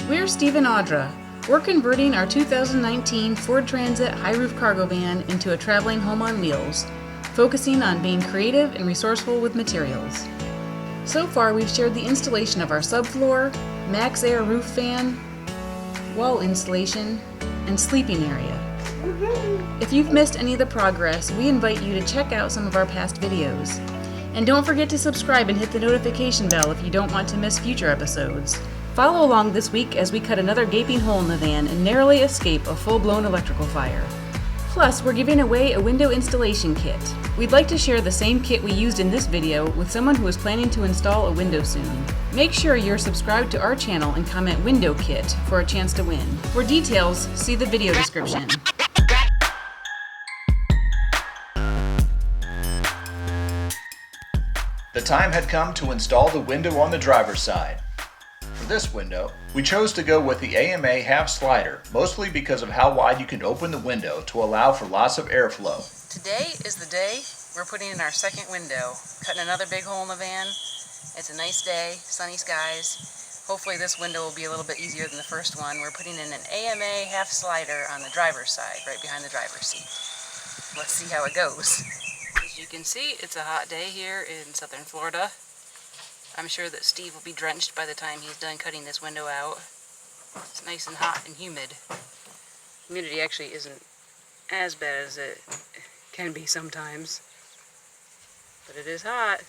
We're Steve and Audra. We're converting our 2019 Ford Transit high roof cargo van into a traveling home on wheels, focusing on being creative and resourceful with materials. So far, we've shared the installation of our subfloor, Max Air roof fan, wall installation, and sleeping area. If you've missed any of the progress, we invite you to check out some of our past videos. And don't forget to subscribe and hit the notification bell if you don't want to miss future episodes. Follow along this week as we cut another gaping hole in the van and narrowly escape a full-blown electrical fire. Plus, we're giving away a window installation kit. We'd like to share the same kit we used in this video with someone who is planning to install a window soon. Make sure you're subscribed to our channel and comment window kit for a chance to win. For details, see the video description. The time had come to install the window on the driver's side. For this window, we chose to go with the AMA half slider, mostly because of how wide you can open the window to allow for lots of airflow. Today is the day we're putting in our second window, cutting another big hole in the van. It's a nice day, sunny skies. Hopefully this window will be a little bit easier than the first one. We're putting in an AMA half slider on the driver's side, right behind the driver's seat. Let's see how it goes. As you can see, it's a hot day here in southern Florida. I'm sure that Steve will be drenched by the time he's done cutting this window out. It's nice and hot and humid. Humidity actually isn't as bad as it can be sometimes, but it is hot.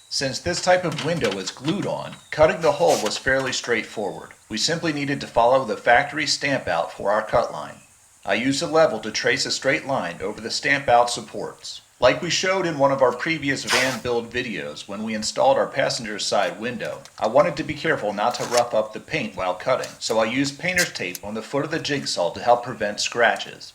Since this type of window is glued on, cutting the hole was fairly straightforward. We simply needed to follow the factory stamp out for our cut line. I used a level to trace a straight line over the stamp out supports. Like we showed in one of our previous van build videos when we installed our passenger side window, I wanted to be careful not to rough up the paint while cutting, so I used painter's tape on the foot of the jigsaw to help prevent scratches.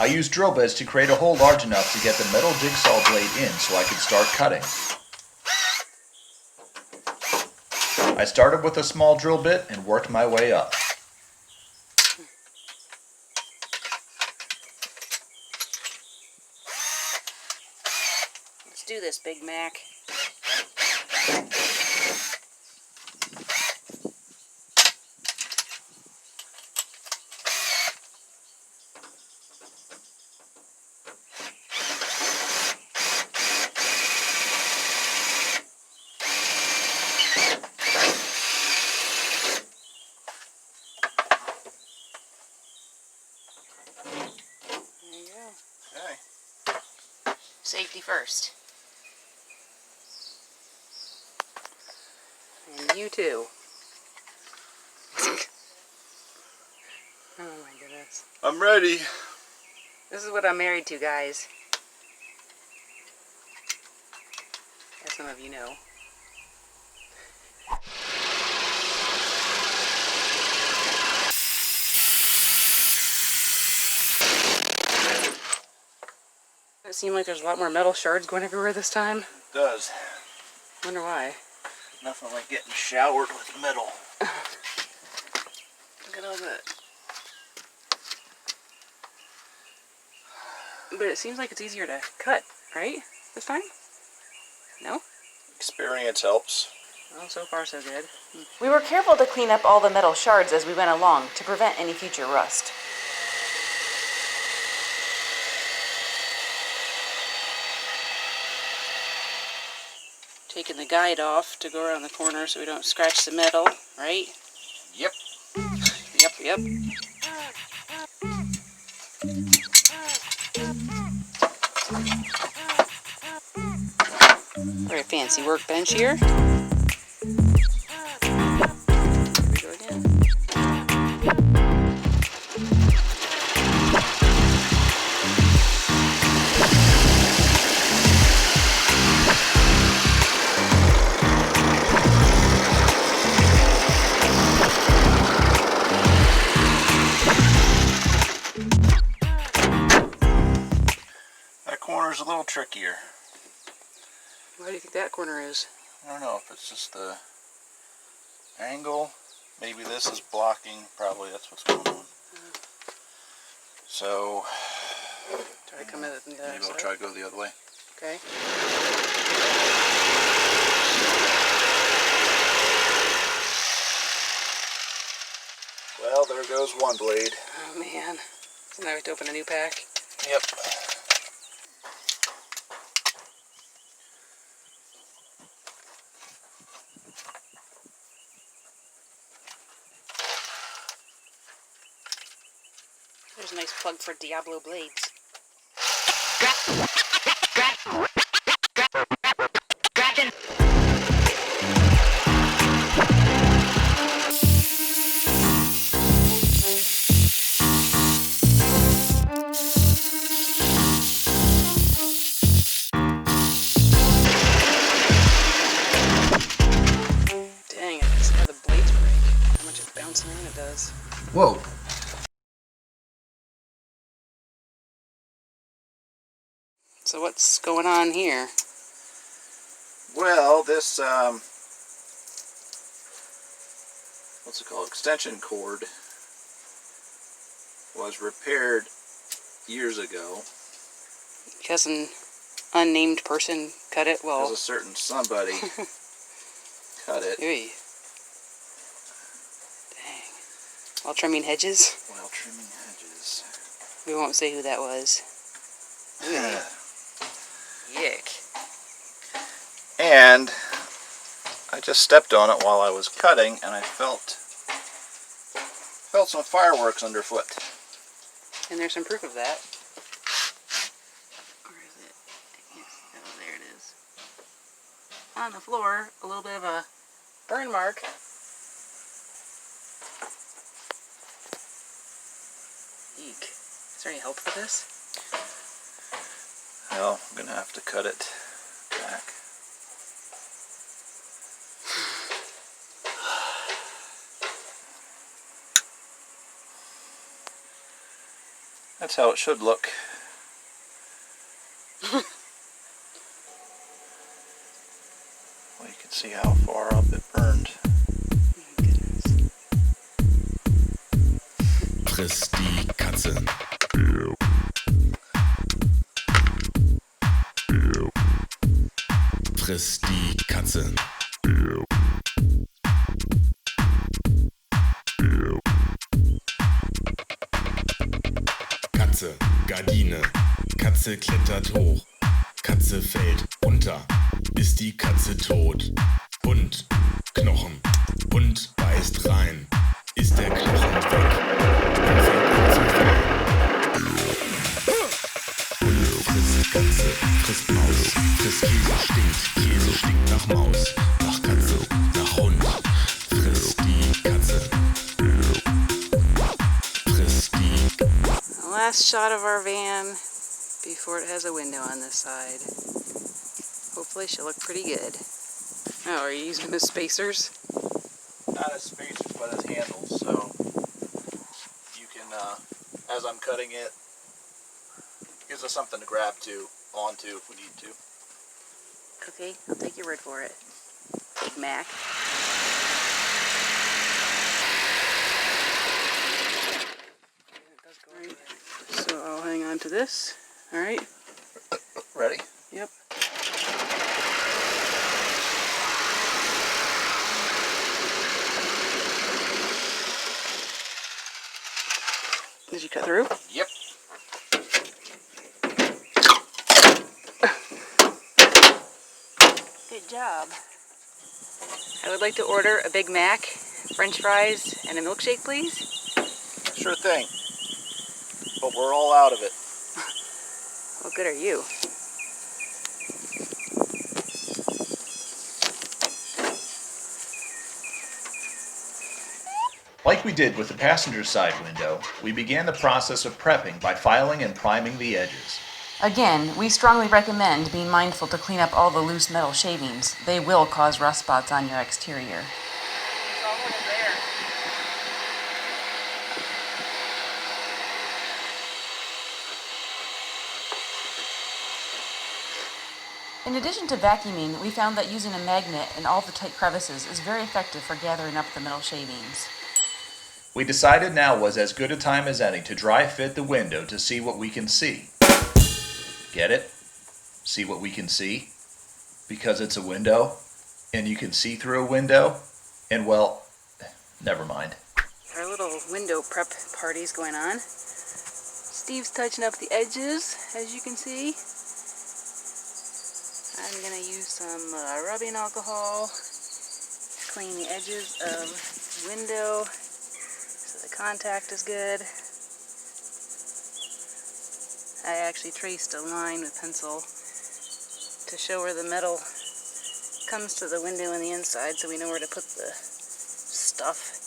I used drill bits to create a hole large enough to get the metal jigsaw blade in so I could start cutting. I started with a small drill bit and worked my way up. Let's do this, Big Mac. There you go. Okay. Safety first. And you too. Oh my goodness. I'm ready. This is what I'm married to, guys. As some of you know. It seemed like there's a lot more metal shards going everywhere this time. It does. Wonder why. Nothing like getting showered with metal. Look at all that. But it seems like it's easier to cut, right? This time? No? Experience helps. Well, so far so good. We were careful to clean up all the metal shards as we went along to prevent any future rust. Taking the guide off to go around the corner so we don't scratch the metal, right? Yep. Yep. Very fancy workbench here. Here we go again. A little trickier. Why do you think that corner is? I don't know if it's just the angle. Maybe this is blocking. Probably that's what's going on. So try to come in from the other maybe I'll side. try to go the other way. Okay. Well, there goes one blade. Oh man. So now we have to open a new pack. Yep. There's a nice plug for Diablo blades. Dang, I can see how the blades break. How much it's bouncing around it does. Whoa. So what's going on here? Well, this, what's it called? Extension cord was repaired years ago. Because an unnamed person cut it? Well, Because a certain somebody cut it ooey. Dang. While trimming hedges? while trimming hedges. We won't say who that was. Ooey. Yick. And I just stepped on it while I was cutting, and I felt some fireworks underfoot. And there's some proof of that. Where is it? Oh, there it is. On the floor, a little bit of a burn mark. Eek. Is there any help for this? Well, I'm going to have to cut it back. That's how it should look. Well, you can see how far up it burned. Friss die Katze. Friss die Katze. Katze, Gardine. Katze klettert hoch. Katze fällt runter. Ist die Katze tot? Hund, Knochen. Hund beißt rein. Ist der Knochen weg? Dann fängt an zu weinen. Hund frisst Katze, frisst Maus. Frisst Käse stinkt nach Maus. Nach Katze, nach Hund. Frisst die Katze. Frisst die. Last shot of our van before it has a window on this side. Hopefully she'll look pretty good. Oh, are you using them as spacers? Not as spacers, but as handles, so you can, as I'm cutting it, gives us something to grab onto if we need to. Okay, I'll take your word for it. Big Mac. Alright, so I'll hang on to this. Alright? Ready? Yep. Did you cut through? Yep. Good job. I would like to order a Big Mac, French fries, and a milkshake, please. Sure thing. But we're all out of it. What good are you? Like we did with the passenger side window, we began the process of prepping by filing and priming the edges. Again, we strongly recommend being mindful to clean up all the loose metal shavings. They will cause rust spots on your exterior. It's all the way there. In addition to vacuuming, we found that using a magnet in all the tight crevices is very effective for gathering up the metal shavings. We decided now was as good a time as any to dry fit the window to see what we can see. Get it? See what we can see? Because it's a window, and you can see through a window, and well, never mind. Our little window prep party's going on. Steve's touching up the edges, as you can see. I'm going to use some rubbing alcohol to clean the edges of the window so the contact is good. I actually traced a line with pencil to show where the metal comes to the window on the inside so we know where to put the stuff.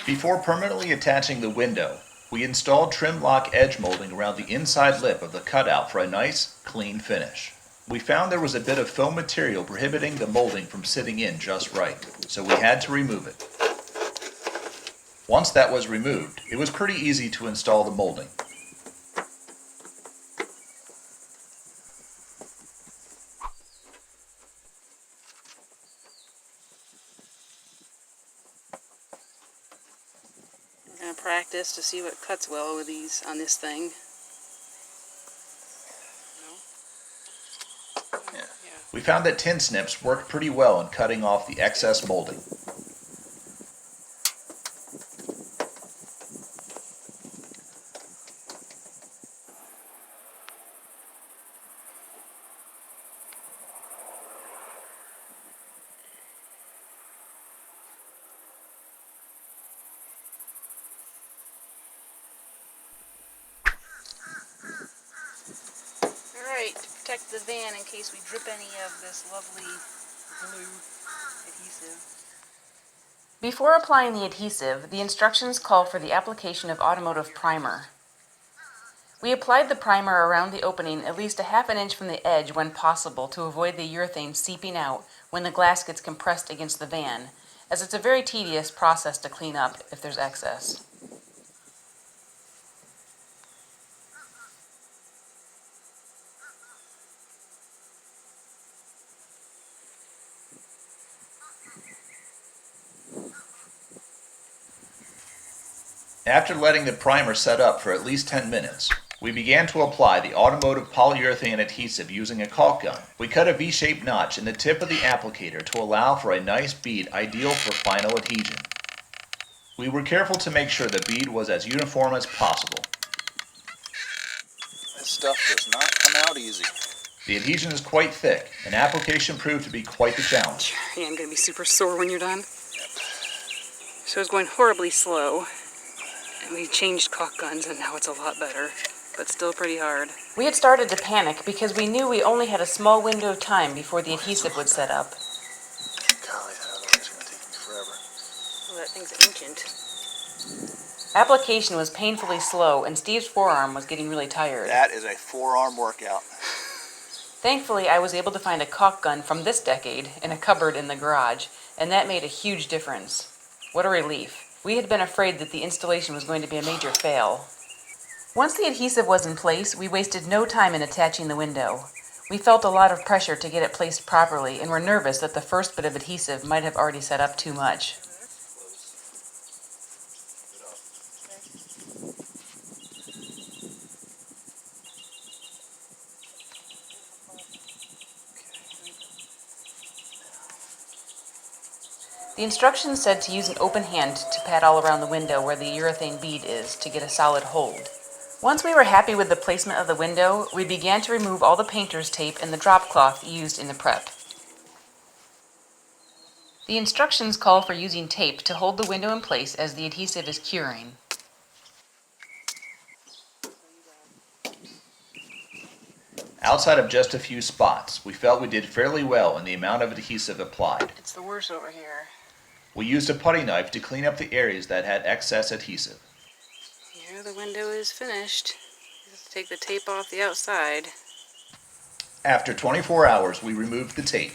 Before permanently attaching the window, we installed trim lock edge molding around the inside lip of the cutout for a nice, clean finish. We found there was a bit of foam material prohibiting the molding from sitting in just right, so we had to remove it. Once that was removed, it was pretty easy to install the molding. I'm going to practice to see what cuts well with these on this thing. Yeah. We found that tin snips worked pretty well in cutting off the excess molding. Alright, to protect the van in case we drip any of this lovely glue adhesive. Before applying the adhesive, the instructions call for the application of automotive primer. We applied the primer around the opening at least a half an inch from the edge when possible to avoid the urethane seeping out when the glass gets compressed against the van, as it's a very tedious process to clean up if there's excess. After letting the primer set up for at least 10 minutes, we began to apply the automotive polyurethane adhesive using a caulk gun. We cut a V-shaped notch in the tip of the applicator to allow for a nice bead ideal for final adhesion. We were careful to make sure the bead was as uniform as possible. This stuff does not come out easy. The adhesion is quite thick, and application proved to be quite the challenge. Yeah, I'm going to be super sore when you're done. So it's going horribly slow. And we changed caulk guns and now it's a lot better, but still pretty hard. We had started to panic because we knew we only had a small window of time before the adhesive would set up. Golly, that otherwise is going to take me forever. Oh, that thing's ancient. Application was painfully slow and Steve's forearm was getting really tired. That is a forearm workout. Thankfully, I was able to find a caulk gun from this decade in a cupboard in the garage, and that made a huge difference. What a relief. We had been afraid that the installation was going to be a major fail. Once the adhesive was in place, we wasted no time in attaching the window. We felt a lot of pressure to get it placed properly and were nervous that the first bit of adhesive might have already set up too much. The instructions said to use an open hand to pat all around the window where the urethane bead is to get a solid hold. Once we were happy with the placement of the window, we began to remove all the painter's tape and the drop cloth used in the prep. The instructions call for using tape to hold the window in place as the adhesive is curing. Outside of just a few spots, we felt we did fairly well in the amount of adhesive applied. It's the worst over here. We used a putty knife to clean up the areas that had excess adhesive. Here the window is finished. Just take the tape off the outside. After 24 hours, we removed the tape.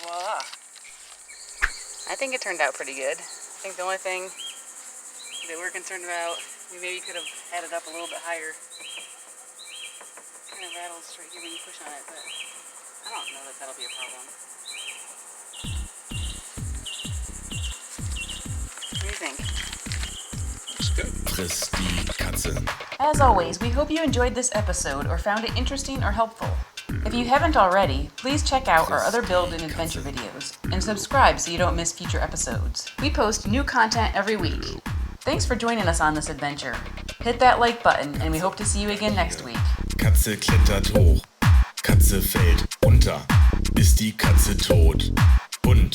voila. I think it turned out pretty good. I think the only thing that we're concerned about, we maybe could have had it up a little bit higher. Kind of rattles right here when you push on it, but I don't know that that'll be a problem. What do you think? Friss die Katze. As always, we hope you enjoyed this episode or found it interesting or helpful. If you haven't already, please check out our other build and adventure videos and subscribe so you don't miss future episodes. We post new content every week. Thanks for joining us on this adventure. Hit that like button and we hope to see you again next week. Katze klettert hoch. Katze fällt runter. Ist die Katze tot? Hund